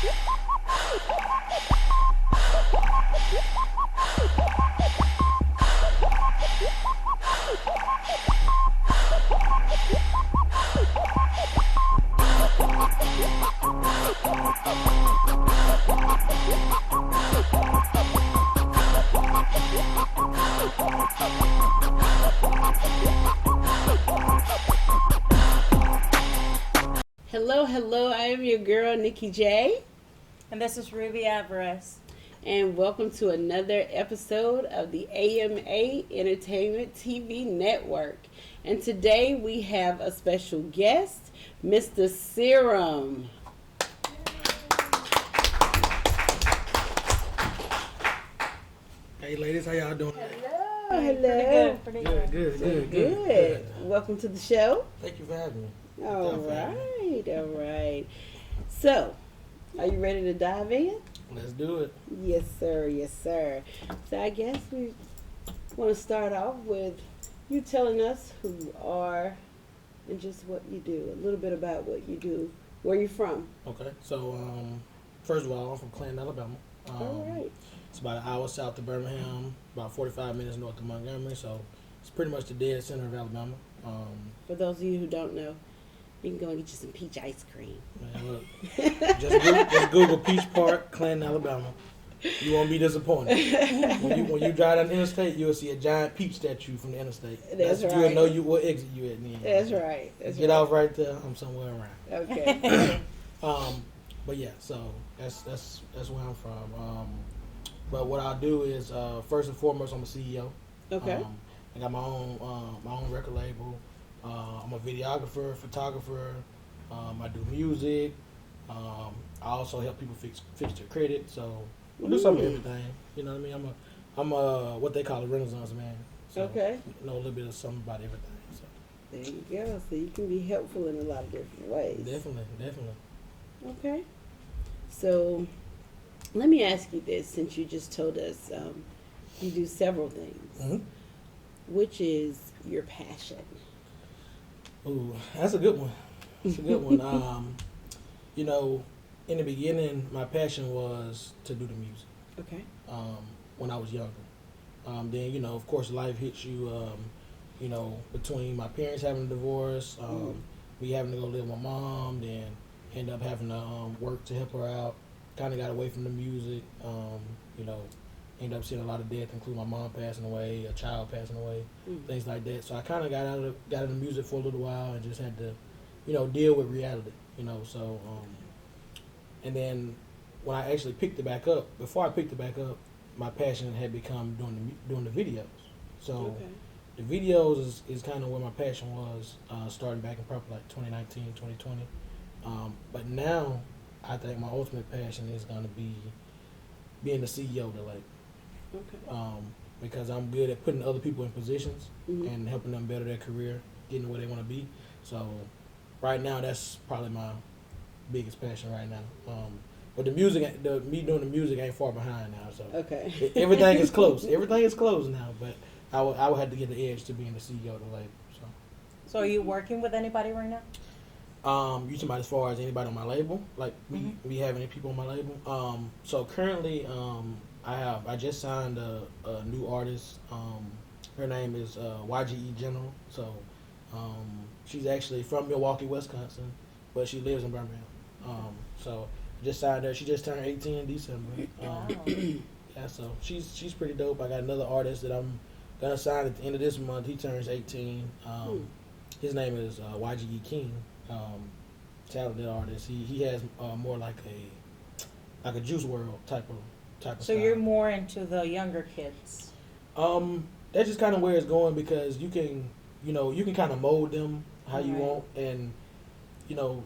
Hello, I am your girl, Nikki J. And this is Ruby Alvarez. And welcome to another episode of the AMA Entertainment TV Network. And today we have a special guest, Mr. Sirrom. Hey ladies, how y'all doing? Hello. Pretty Good. Welcome to the show. Thank you for having me. All right. So, are you ready to dive in? Let's do it. Yes, sir. So I guess we want to start off with you telling us who you are and just what you do. A little bit about what you do. Where you from? Okay, so first of all, I'm from Clinton, Alabama. All right. It's about an hour south of Birmingham, about 45 minutes north of Montgomery, so it's pretty much the dead center of Alabama. For those of you who don't know, you can go and get you some peach ice cream. Man, look, just Google Peach Park, Clinton, Alabama. You won't be disappointed. When you drive down the interstate, you'll see a giant peach statue from the interstate. That's right. You'll know what exit you at. That's right. Get off right there. I'm somewhere around. Okay. But yeah, so that's where I'm from. But what I do is first and foremost, I'm a CEO. Okay. I got my own record label. I'm a videographer, photographer. I do music. I also help people fix their credit. So I do some of everything. You know what I mean? I'm a what they call a Renaissance man. So Okay. I know a little bit of something about everything. So There you go. So you can be helpful in a lot of different ways. definitely. Okay. So let me ask you this, since you just told us you do several things. Mm-hmm. Which is your passion? Ooh, that's a good one. That's a good one. You know, in the beginning, my passion was to do the music. Okay. When I was younger. Then, you know, of course, life hits you, you know, between my parents having a divorce, me having to go live with my mom, then end up having to work to help her out. Kind of got away from the music, you know, ended up seeing a lot of death, including my mom passing away, a child passing away, things like that. So I kind of got into music for a little while and just had to, you know, deal with reality, you know. So, and then when I actually picked it back up, before I picked it back up, my passion had become doing the videos. So the videos is kind of where my passion was, starting back in probably like 2019, 2020. But now I think my ultimate passion is going to be being the CEO of the label. Okay. Because I'm good at putting other people in positions and helping them better their career, getting where they want to be. So right now, that's probably my biggest passion right now. But the music, me doing the music ain't far behind now. So everything is close. Everything is close now. But I would have to get the edge to being the CEO of the label. So are you working with anybody right now? You talking about as far as anybody on my label? Like we have any people on my label? So currently, I just signed a new artist. Her name is YGE General. So she's actually from Milwaukee, Wisconsin, but she lives in Birmingham. So I just signed her. She just turned 18 in December. Yeah, so she's pretty dope. I got another artist that I'm gonna sign at the end of this month. He turns 18. His name is YGE King. Talented artist. He has more like a Juice WRLD type of So style. you're more into the younger kids. That's just kind of where it's going, because you can kind of mold them how you want, and you know,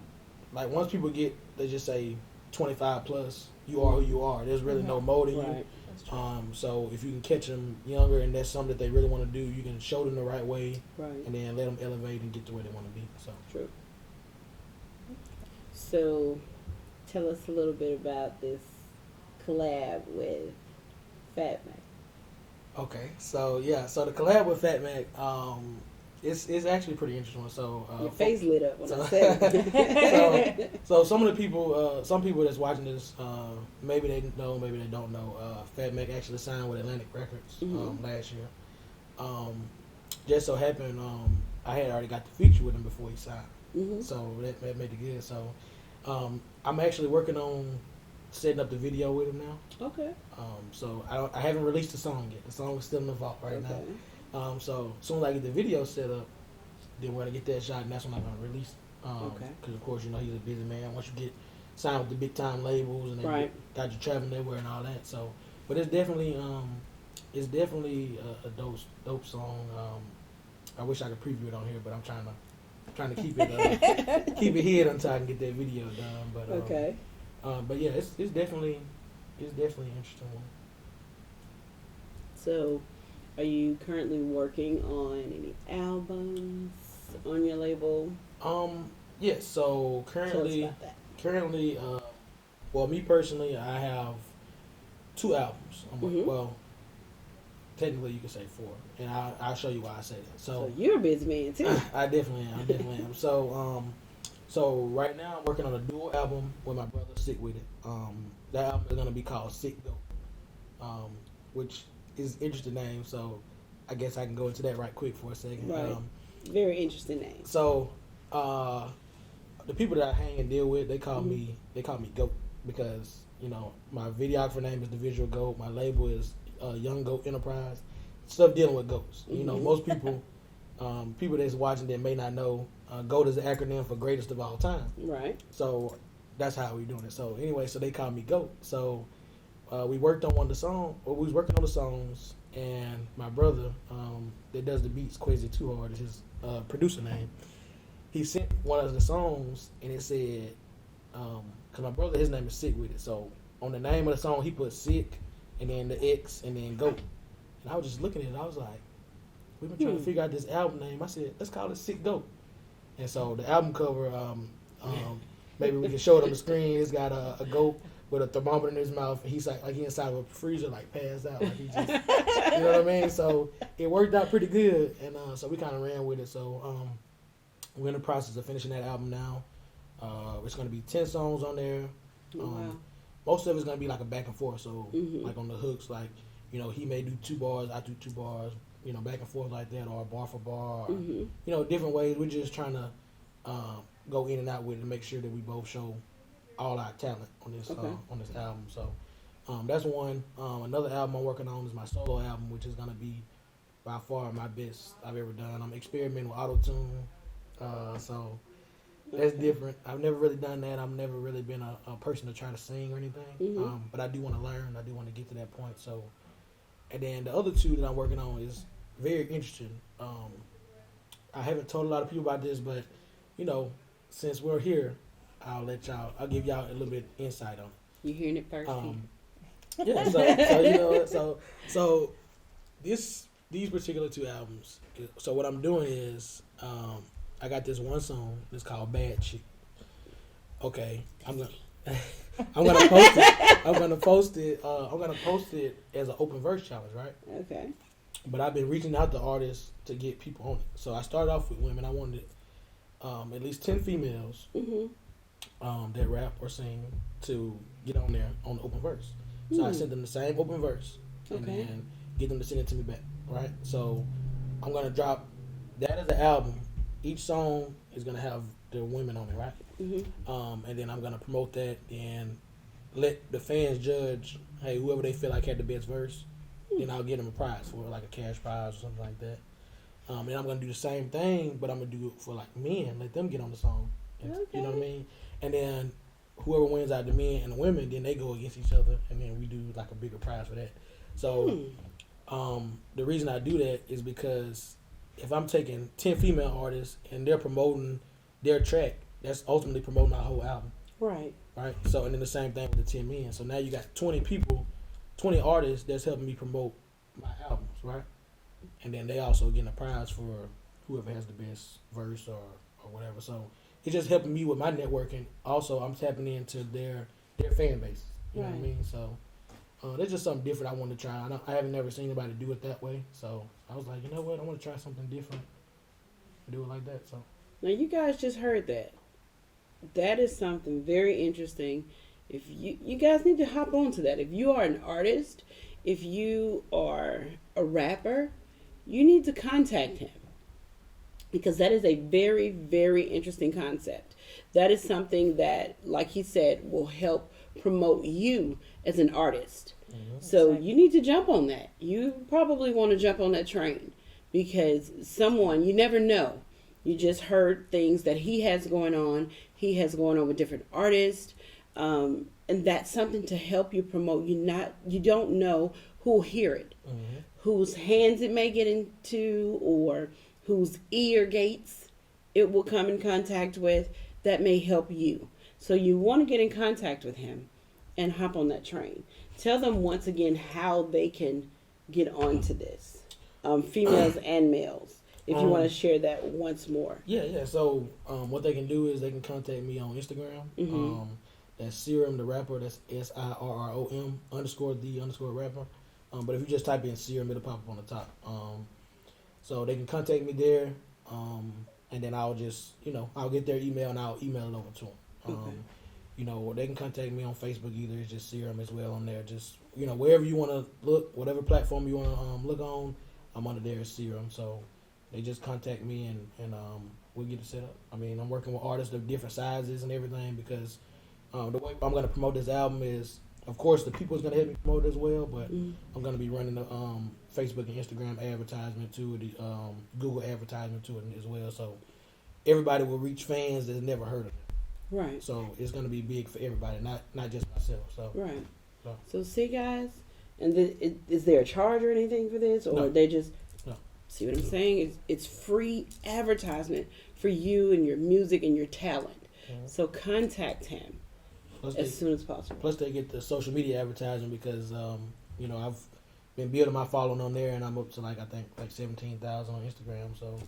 like once people get, they just say 25 plus, you are who you are. There's really no molding you. So if you can catch them younger and that's something that they really want to do, you can show them the right way, and then let them elevate and get to where they want to be. So true. So tell us a little bit about this collab with Fat Mac. Okay, so the collab with Fat Mac, it's actually pretty interesting. So Your face lit up when so- I said it. so some of the people, some people that's watching this, maybe they know, maybe they don't know. Fat Mac actually signed with Atlantic Records last year. Just so happened, I had already got the feature with him before he signed, so that made it good. So I'm actually working on setting up the video with him now. Okay. So I haven't released the song yet. The song is still in the vault right now. So as soon as I get the video set up, then we're gonna get that shot, and that's when I'm gonna release it. Because of course, you know, he's a busy man. Once you get signed with the big time labels and then got you traveling everywhere and all that. So, but it's definitely a dope song. I wish I could preview it on here, but I'm trying to keep it keep it hid until I can get that video done. But but yeah, it's definitely an interesting one. So, are you currently working on any albums on your label? Yes. So Tell us currently, about that. well, me personally, I have 2 albums. Well, technically, you could say 4, and I'll show you why I say that. So you're a busy man too. I definitely am. So right now I'm working on a dual album with my brother Sick With It. That album is gonna be called Sick Goat, which is an interesting name. So I guess I can go into that right quick for a second. Right. Very interesting name. So the people that I hang and deal with, they call me Goat because, you know, my videographer name is the Visual Goat. My label is Young Goat Enterprise. Stuff dealing with goats. You know, most people people that's watching that may not know, GOAT is the acronym for Greatest of All Time. Right. So that's how we doing it. So anyway, so they call me GOAT. So we worked on one of the songs, or we was working on the songs, and my brother that does the beats, Quasi Too Hard is his producer name. He sent one of the songs, and it said, because my brother, his name is Sick With It. So on the name of the song, he put Sick, and then the X, and then GOAT. And I was just looking at it, I was like, we've been trying to figure out this album name. I said, let's call it Sick Goat. And so the album cover, maybe we can show it on the screen. It's got a goat with a thermometer in his mouth, and he's like he inside of a freezer, like passed out, like he just, you know what I mean? So it worked out pretty good, and so we kind of ran with it. So we're in the process of finishing that album now. It's going to be 10 songs on there. Wow. Most of it's going to be like a back and forth. So like on the hooks, like, you know, he may do 2 bars, I do 2 bars, you know, back and forth like that, or bar for bar, or, you know, different ways. We're just trying to go in and out with it to make sure that we both show all our talent on this album. So that's one. Another album I'm working on is my solo album, which is gonna be by far my best I've ever done. I'm experimenting with auto-tune, so that's different. I've never really done that. I've never really been a person to try to sing or anything, but I do want to learn. I do want to get to that point. So, and then the other 2 that I'm working on is very interesting. I haven't told a lot of people about this, but you know, since we're here, I'll give y'all a little bit of insight on it. You're hearing it first. Yeah, so you know, so these particular 2 albums. So what I'm doing is, I got this one song that's called Bad Chick. Okay, I'm gonna post it. I'm gonna post it as an open verse challenge, right? Okay. But I've been reaching out to artists to get people on it. So I started off with women. I wanted at least 10 females that rap or sing to get on there on the open verse. So I sent them the same open verse and then get them to send it to me back, right? So I'm going to drop that as an album. Each song is going to have the women on it, right? And then I'm going to promote that and let the fans judge, hey, whoever they feel like had the best verse, then I'll get them a prize for it, like a cash prize or something like that. And I'm going to do the same thing, but I'm going to do it for like men, let them get on the song. And, you know what I mean? And then whoever wins out the men and the women, then they go against each other, and then we do like a bigger prize for that. So the reason I do that is because if I'm taking 10 female artists and they're promoting their track, that's ultimately promoting our whole album. Right. Right? So, and then the same thing with the 10 men. So now you got 20 people, 20 artists that's helping me promote my albums, right? And then they also getting a prize for whoever has the best verse or whatever. So it's just helping me with my networking. Also, I'm tapping into their fan base. You know what I mean? So there's just something different I want to try. I haven't never seen anybody do it that way. So I was like, you know what? I want to try something different. do it like that. So Now you guys just heard that. That is something very interesting. If you guys need to hop onto that. If you are an artist, if you are a rapper, you need to contact him, because that is a very, very interesting concept. That is something that, like he said, will help promote you as an artist. So Exactly. you need to jump on that. You probably want to jump on that train, because someone, you never know. You just heard things that he has going on. He has going on with different artists. And that's something to help you promote. You don't know who'll hear it, whose hands it may get into, or whose ear gates it will come in contact with. That may help you. So you want to get in contact with him and hop on that train. Tell them once again how they can get onto this, females and males. If you want to share that once more. Yeah. So what they can do is they can contact me on Instagram. That's Sirrom the rapper. That's SIRROM _ the rapper. But if you just type in Sirrom, it'll pop up on the top. So they can contact me there, and then I'll just I'll get their email and I'll email it over to them. Okay. Or they can contact me on Facebook either. It's just Sirrom as well on there. Just wherever you want to look, whatever platform you want to look on, I'm under there as Sirrom. So they just contact me and we'll get it set up. I mean, I'm working with artists of different sizes and everything, because the way I'm going to promote this album is, of course, the people is going to help me promote it as well, but I'm going to be running the Facebook and Instagram advertisement to it, the Google advertisement to it as well. So everybody will reach fans that's never heard of it. Right. So it's going to be big for everybody, not just myself. So Right. So. So see, guys, and is there a charge or anything for this, or No. they just No. see what I'm saying? It's free advertisement for you and your music and your talent. So contact him as soon as possible. Plus, they get the social media advertising because I've been building my following on there, and I'm up to I think 17,000 on Instagram. So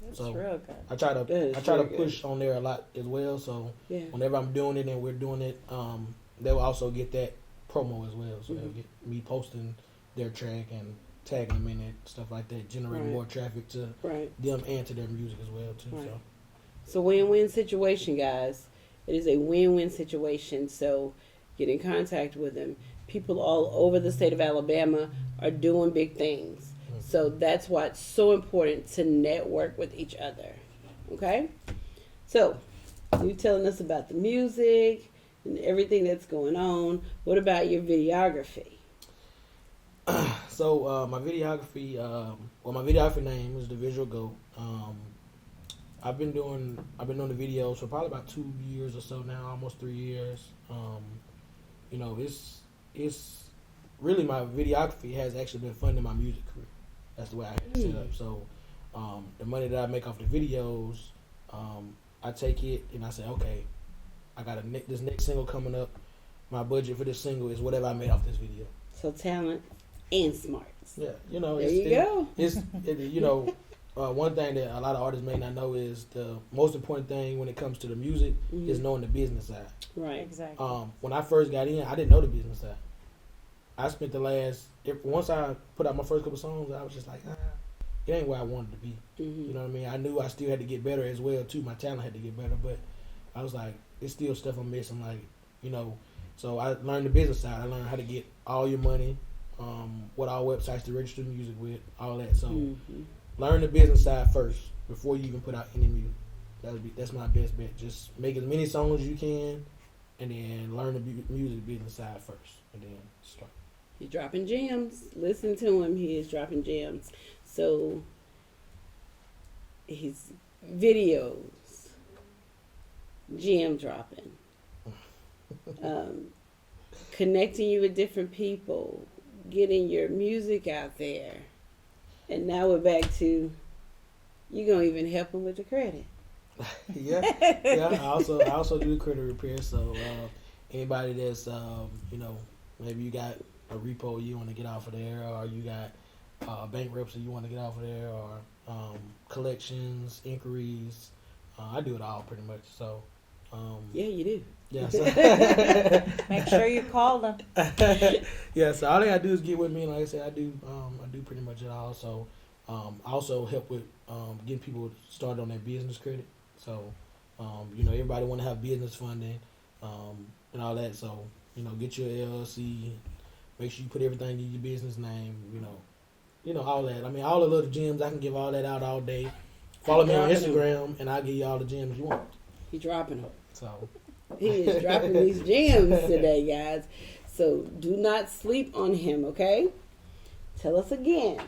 That's so real good. I try That to is really good. push on there a lot as well. So Yeah. whenever I'm doing it and we're doing it, they will also get that promo as well. So they'll get me posting their track and tagging them in it, stuff like that, generating Right. more traffic to Right. them and to their music as well too. Right. So It's a win-win situation, guys. It is a win-win situation. So get in contact with them. People all over the state of Alabama are doing big things. So that's why it's so important to network with each other. Okay? So you telling us about the music and everything that's going on. What about your videography? So my videography, my videography name is The Visual Goat. I've been doing the videos for probably about 2 years or so now, almost 3 years. It's really, my videography has actually been funding my music career. That's the way I had it set up. So the money that I make off the videos, I take it and I say, okay, I got this next single coming up. My budget for this single is whatever I made off this video. So talent and smarts. Yeah, There you go. It's one thing that a lot of artists may not know is the most important thing when it comes to the music is knowing the business side. Right. Exactly. When I first got in, I didn't know the business side. I spent once I put out my first couple songs, I was just like, it ain't where I wanted to be. You know what I mean? I knew I still had to get better as well too. My talent had to get better, but I was like, it's still stuff I'm missing. So I learned the business side. I learned how to get all your money, what all websites to register music with, all that. So learn the business side first before you even put out any music. That's my best bet. Just make as many songs as you can, and then learn the music business side first, and then start. He's dropping gems. Listen to him. He is dropping gems. So his videos, gem dropping, connecting you with different people, getting your music out there. And now we're back to you gonna even help him with the credit. yeah. I also do credit repair. So anybody that's maybe you got a repo you want to get off of there, or you got bankruptcy you want to get off of there, or collections, inquiries. I do it all pretty much. So Yeah, you do. yeah. So Make sure you call them. yeah. So all they gotta do is get with me. Like I said, I do pretty much it all. So I also help with getting people started on their business credit. So, everybody want to have business funding and all that. So, get your LLC. Make sure you put everything in your business name. All that. I mean, all the little gems. I can give all that out all day. Follow me on Instagram, and I'll give you all the gems you want. He dropping them. So he is dropping these gems today, guys. So do not sleep on him, okay? Tell us again.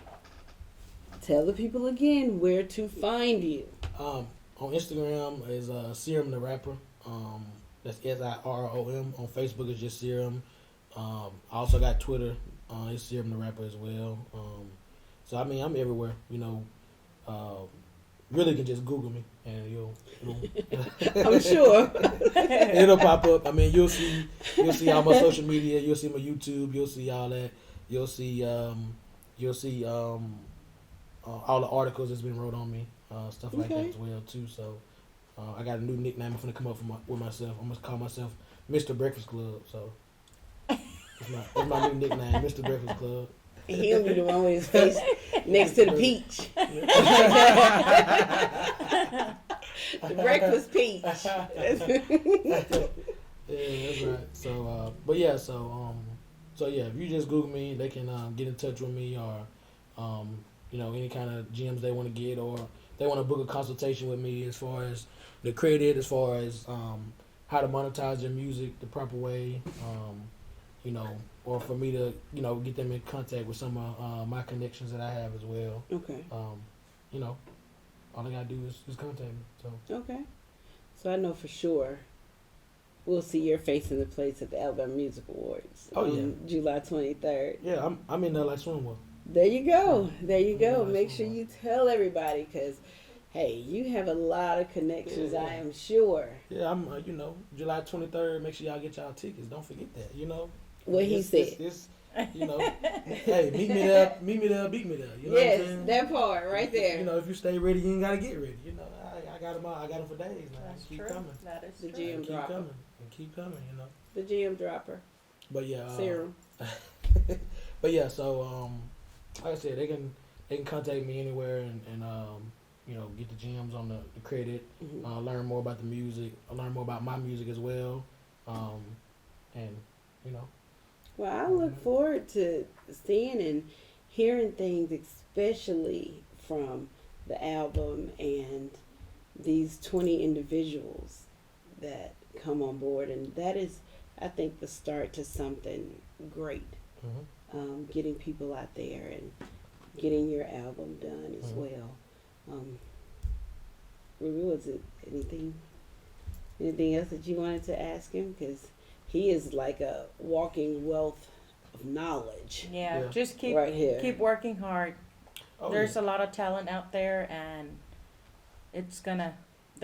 Tell the people again where to find you. On Instagram is Sirrom the Rapper. That's SIROM. On Facebook is just Sirrom. I also got Twitter. It's Sirrom the Rapper as well. So I mean, I'm everywhere. Really can just Google me and you'll I'm sure it'll pop up. I mean, you'll see all my social media. You'll see my YouTube. You'll see all that. You'll see all the articles that's been wrote on me, stuff like that as well too. So I got a new nickname I'm gonna come up with myself. I'm gonna call myself Mr. Breakfast Club. So that's my new nickname, Mr. Breakfast Club. He'll be the one with his face next to the peach. The breakfast peach. Yeah, that's right. So, so if you just Google me, they can get in touch with me, or any kind of gems they want to get, or they want to book a consultation with me as far as the credit, as far as how to monetize their music the proper way, or for me to get them in contact with some of my connections that I have as well. Okay. All they gotta do is contact me. So okay. So I know for sure we'll see your face in the place at the Alabama Music Awards on July 23rd. Yeah, I'm in there like swimwear. There you go. There you go. Yeah, Make sure you tell everybody, because hey, you have a lot of connections. Yeah. I am sure. Yeah, I'm. July 23rd. Make sure y'all get y'all tickets. Don't forget that. What he said. Hey, meet me there, beat me there. You know what I'm saying? That part right there. If you stay ready, you ain't gotta get ready. I got them all. I got them for days now. That's keep true. coming. That is the true. GM Keep dropper. coming and keep coming. The GM dropper. But yeah, Sirrom. But yeah, so like I said, they can contact me anywhere and get the gems on the credit, learn more about the music, learn more about my music as well, Well, I look forward to seeing and hearing things, especially from the album and these 20 individuals that come on board. And that is, I think, the start to something great. Getting people out there and getting your album done as well. Ruby, was it anything else that you wanted to ask him? Because he is like a walking wealth of knowledge. Yeah, just keep working hard. There's a lot of talent out there, and they're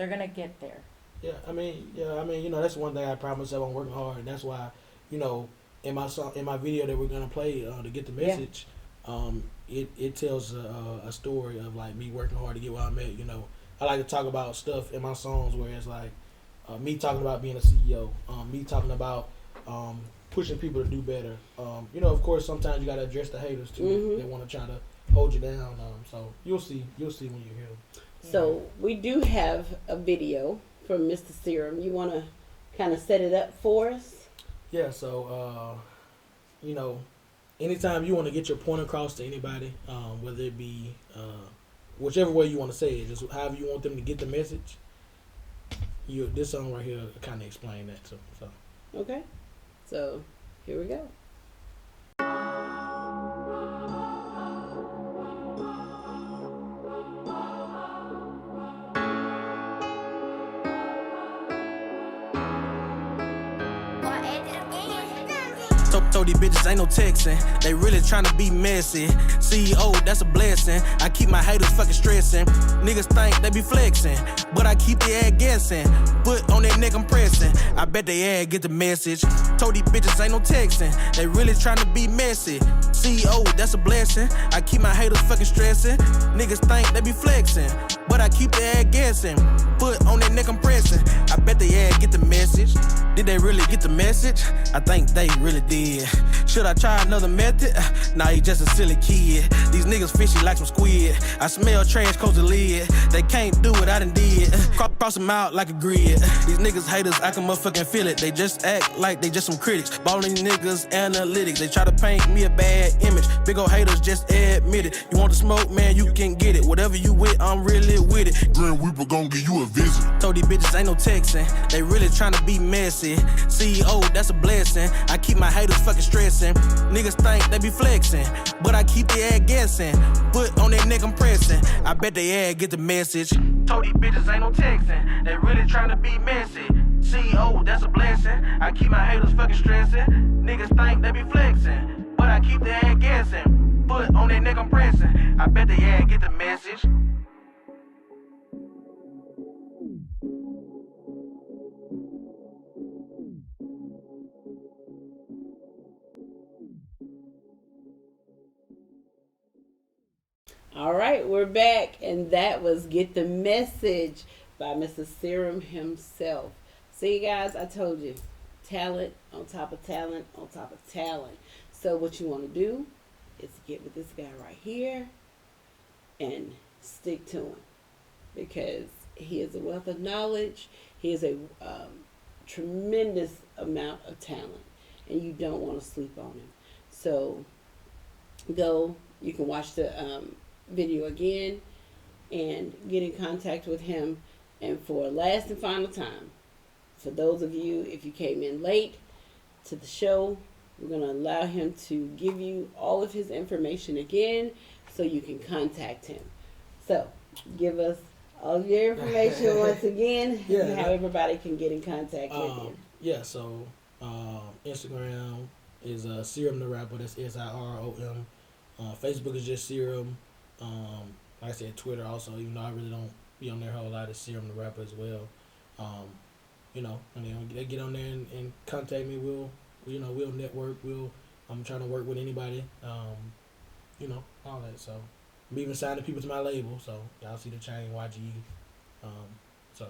gonna get there. Yeah, I mean, that's one thing I promise myself. I'm working hard, and that's why, in my video that we're gonna play to get the message, it tells a story of like me working hard to get where I'm at. I like to talk about stuff in my songs where it's like me talking about being a CEO, me talking about pushing people to do better. Of course, sometimes you gotta address the haters too. They want to try to hold you down. So you'll see when you hear them. So we do have a video from Mr. Sirrom. You want to kind of set it up for us? Yeah. So anytime you want to get your point across to anybody, whether it be whichever way you want to say it, just however you want them to get the message. This song right here kind of explain that too. So. Okay. So here we go. Told these bitches ain't no texting. They really tryna be messy. CEO, that's a blessing. I keep my haters fucking stressing. Niggas think they be flexing, but I keep their ass guessing. Foot on their neck, I'm pressing. I bet they ass get the message. Told these bitches ain't no texting. They really tryna be messy. CEO, that's a blessing. I keep my haters fucking stressing. Niggas think they be flexing, but I keep their ass guessing. Foot on their neck, I'm pressing. I bet they ass get the message. Did they really get the message? I think they really did. did. Should I try another method? Nah, he just a silly kid. These niggas fishy like some squid. I smell trash, close the lid. They can't do what I done did. Cross them out like a grid. These niggas haters, I can motherfucking feel it. They just act like they just some critics. Ballin' niggas, analytics. They try to paint me a bad image. Big ol' haters, just admit it. You want to smoke, man, you can get it. Whatever you with, I'm really with it. Grim Reaper gon' give you a visit. Told these bitches ain't no texting. They really tryna be messy. CEO, that's a blessing. I keep my haters fucking stressing. Niggas think they be flexing, but I keep their ass guessing. Put on their neck, I'm pressing. I bet they ass get the message. Told these bitches ain't no texting. They really tryna be messy. CEO, that's a blessing. I keep my haters fucking stressing. Niggas think they be flexing, but I keep their ass guessing. Put on their neck, I'm pressing. I bet they ass get the message. All right, we're back, and that was Get the Message by Mr. Sirrom himself. See, guys, I told you, talent on top of talent on top of talent. So what you want to do is get with this guy right here and stick to him, because he is a wealth of knowledge. He is a tremendous amount of talent, and you don't want to sleep on him. So go, you can watch the video again and get in contact with him. And for last and final time, for those of you, if you came in late to the show, we're going to allow him to give you all of his information again so you can contact him. So give us all of your information once again, and how everybody can get in contact with you. Yeah, so Instagram is Sirrom the Rapper. That's Sirom. Facebook is just Sirrom. Like I said, Twitter also, even though I really don't be on there a whole lot, is Sirrom the Rapper as well. You know, and then they get on there and contact me. We'll network. I'm trying to work with anybody. You know, all that. So I'm even signing people to my label. So y'all see the chain YG. So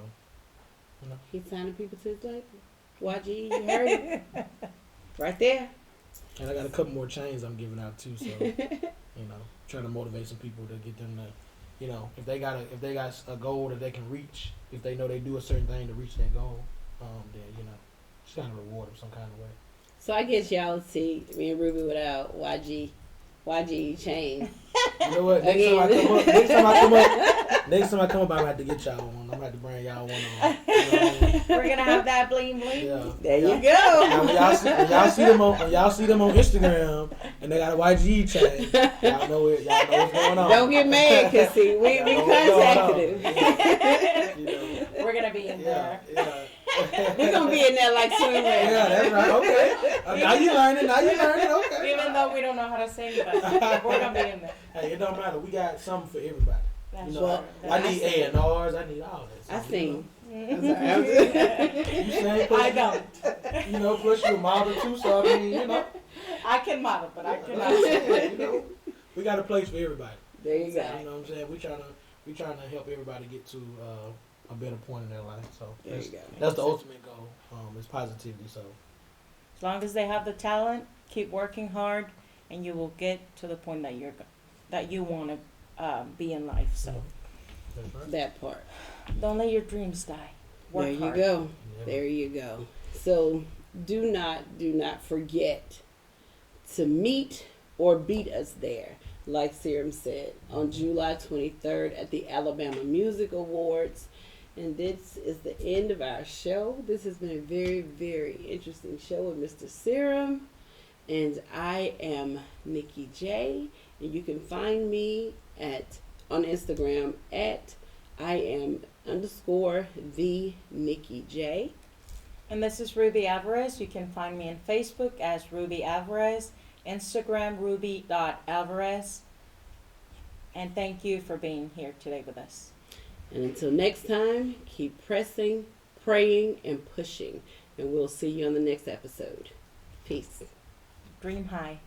you know, He's signing people to his label. YG, you heard it right there. And I got a couple more chains I'm giving out too. So you know, trying to motivate some people to get them to, you know, if they got a goal that they can reach, if they know they do a certain thing to reach that goal, then you know, just kind of reward them some kind of way. So I guess y'all see me and Ruby without YG chain. You know what? Next time I come up, I'm gonna have to get y'all one. I'm gonna have to bring y'all one on. You know, We're gonna have that bling bling. yeah. There you go. Now, when y'all see them on Instagram and they got a YG chain, y'all know what's going on. Don't get mad, cause see, we contacted him. You know, We're gonna be in there. yeah. We're gonna be in there like swimwear. Yeah, that's right. Okay. Now you learning. Okay. Even though we don't know how to sing, but we're gonna be in there. Hey, it don't matter. We got something for everybody. That's You know, true. I need A&Rs. I need all that. I So, sing. You sing, I don't. You know, plus you're a model too, so I mean, you know. I can model, but I cannot Yeah, sing. you know, we got a place for everybody. There you go. You know what I'm saying? We trying to help everybody get to a better point in their life. So There you go. that's the ultimate goal. Is positivity. So As long as they have the talent, keep working hard, and you will get to the point that you want to be in life. So that's right. That part. don't let your dreams die. Work There you hard. go. Yeah. There you go. So do not forget to meet or beat us there, like Sirrom said, on July 23rd at the Alabama Music Awards. And this is the end of our show. This has been a very, very interesting show with Mr. Sirrom. And I am Nikki J. And you can find me on Instagram at @the Nikki J. And this is Ruby Alvarez. You can find me on Facebook as Ruby Alvarez, Instagram ruby.alvarez. And thank you for being here today with us. And until next time, keep pressing, praying, and pushing. And we'll see you on the next episode. Peace. Dream high.